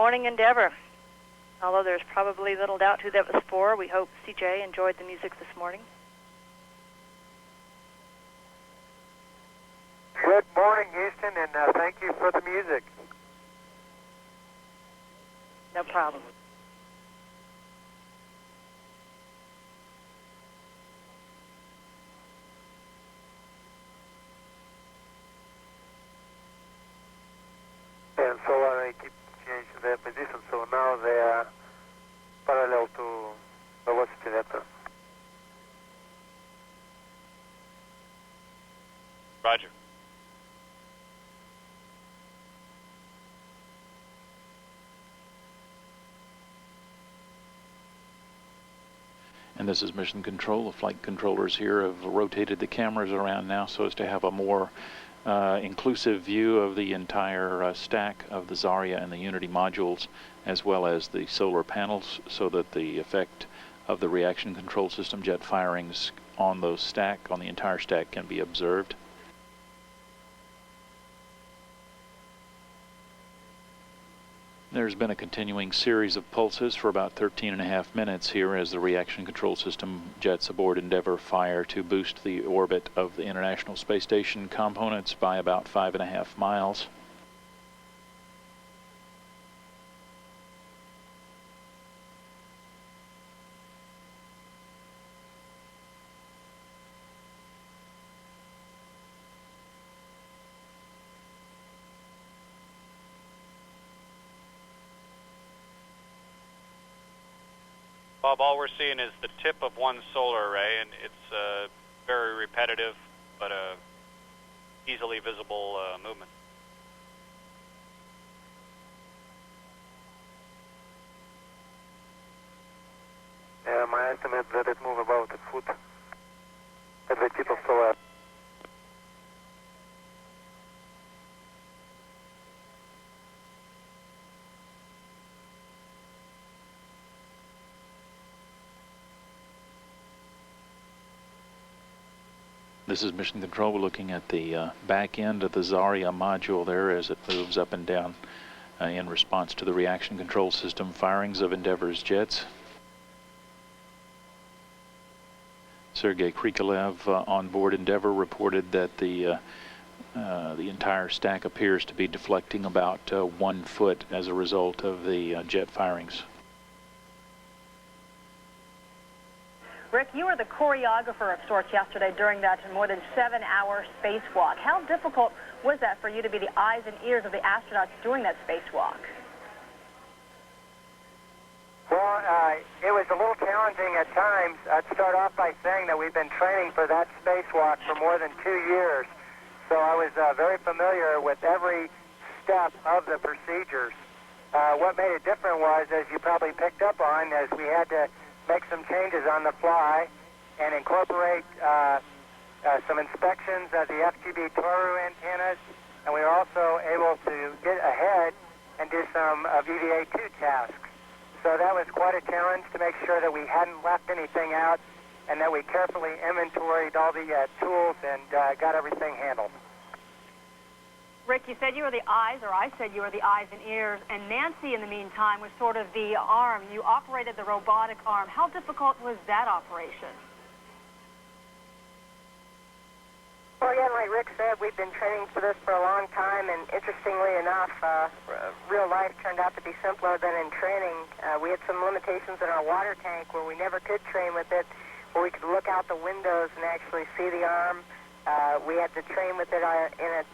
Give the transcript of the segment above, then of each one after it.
morning, Endeavour. Although there's probably little doubt who that was for, we hope CJ enjoyed the music this morning. Good morning, Houston, and thank you for the music. No problem. And so they keep changing their position, so now they are parallel to velocity vector. Roger. And this is Mission Control. The flight controllers here have rotated the cameras around now so as to have a more inclusive view of the entire stack of the Zarya and the Unity modules, as well as the solar panels, so that the effect of the reaction control system jet firings on those stack, on the entire stack, can be observed. There's been a continuing series of pulses for about 13.5 minutes here as the reaction control system jets aboard Endeavour fire to boost the orbit of the International Space Station components by about 5.5 miles. Bob, all we're seeing is the tip of one solar array, and it's very repetitive, but easily visible movement. Yeah, my estimate that it moves about a foot at the tip of solar. This is Mission Control looking at the back end of the Zarya module there as it moves up and down in response to the reaction control system firings of Endeavour's jets. Sergei Krikalev on board Endeavour reported that the entire stack appears to be deflecting about 1 foot as a result of the jet firings. Rick, you were the choreographer of sorts yesterday during that more than 7-hour spacewalk. How difficult was that for you to be the eyes and ears of the astronauts during that spacewalk? Well, it was a little challenging at times. I'd start off by saying that we've been training for that spacewalk for more than 2 years. So I was very familiar with every step of the procedures. What made it different was, as you probably picked up on, is we had to make some changes on the fly and incorporate some inspections of the FGB Toru antennas, and we were also able to get ahead and do some VVA2 tasks. So that was quite a challenge to make sure that we hadn't left anything out and that we carefully inventoried all the tools and got everything handled. Rick, you said you were the eyes, or I said you were the eyes and ears, and Nancy, in the meantime, was sort of the arm. You operated the robotic arm. How difficult was that operation? Well, again, like Rick said, we've been training for this for a long time, and interestingly enough, real life turned out to be simpler than in training. We had some limitations in our water tank where we never could train with it, where we could look out the windows and actually see the arm. We had to train with it in a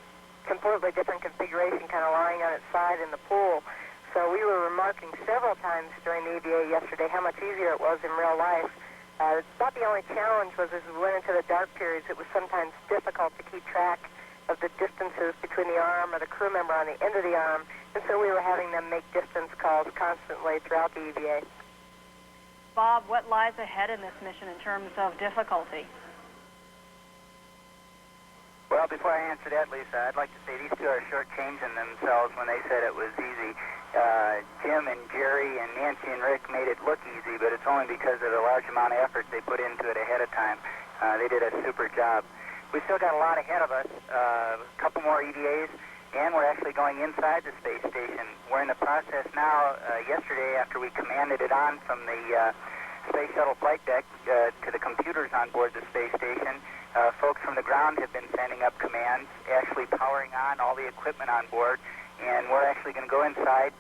completely different configuration, kind of lying on its side in the pool. So we were remarking several times during the EVA yesterday how much easier it was in real life. About the only challenge was as we went into the dark periods, it was sometimes difficult to keep track of the distances between the arm or the crew member on the end of the arm, and so we were having them make distance calls constantly throughout the EVA. Bob, what lies ahead in this mission in terms of difficulty? Well, before I answer that, Lisa, I'd like to say these two are shortchanging themselves when they said it was easy. Jim and Jerry and Nancy and Rick made it look easy, but it's only because of the large amount of effort they put into it ahead of time. They did a super job. We still got a lot ahead of us, a couple more EVAs, and we're actually going inside the space station. We're in the process now, yesterday after we commanded it on from the Space Shuttle flight deck to the computers on board the space station, folks from the ground have been sending up commands, actually powering on all the equipment on board, and we're actually going to go inside,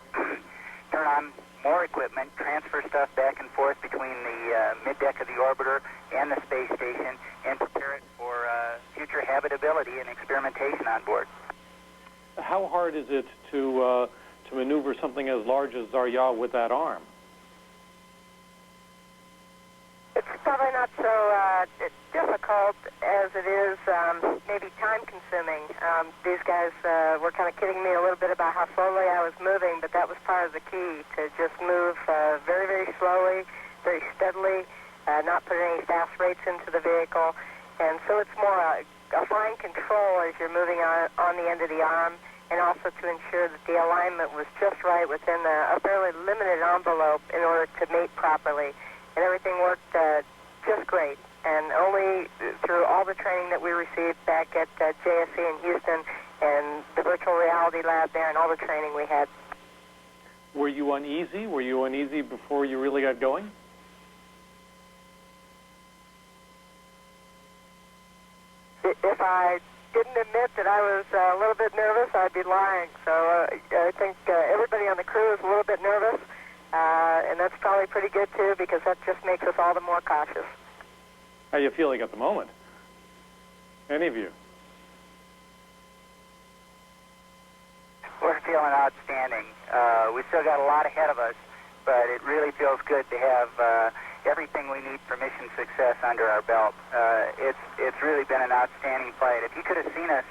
turn on more equipment, transfer stuff back and forth between the mid-deck of the orbiter and the space station, and prepare it for future habitability and experimentation on board. How hard is it to maneuver something as large as Zarya with that arm? It's probably not so difficult as it is maybe time-consuming. These guys were kind of kidding me a little bit about how slowly I was moving, but that was part of the key, to just move very, very slowly, very steadily, not put any fast rates into the vehicle. And so it's more a fine control as you're moving on the end of the arm, and also to ensure that the alignment was just right within a fairly limited envelope in order to mate properly. And everything worked just great. And only through all the training that we received back at JSC in Houston and the virtual reality lab there and all the training we had. Were you uneasy? Were you uneasy before you really got going? If I didn't admit that I was a little bit nervous, I'd be lying. So I think everybody on the crew is a little bit nervous. And that's probably pretty good, too, because that just makes us all the more cautious. How are you feeling at the moment? Any of you? We're feeling outstanding. We still got a lot ahead of us, but it really feels good to have everything we need for mission success under our belt. It's really been an outstanding flight. If you could have seen us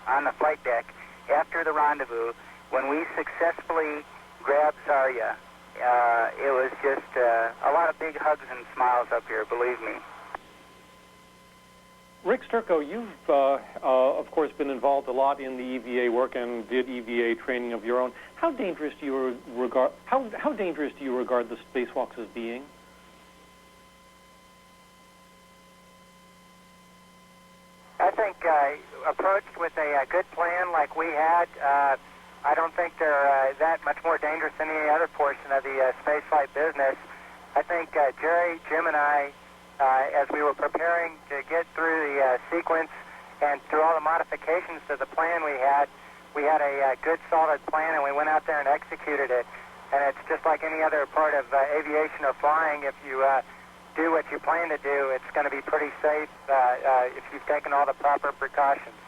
on the flight deck after the rendezvous, when we successfully grabbed Zarya, it was just a lot of big hugs and smiles up here, believe me. Rick Sturckow, you've, of course, been involved a lot in the EVA work and did EVA training of your own. How dangerous do you regard the spacewalks as being? I think approached with a good plan like we had, I don't think they're that much more dangerous than any other portion of the spaceflight business. I think Jerry, Jim, and I, as we were preparing to get through the sequence and through all the modifications to the plan we had a good, solid plan, and we went out there and executed it. And it's just like any other part of aviation or flying. If you do what you plan to do, it's going to be pretty safe if you've taken all the proper precautions.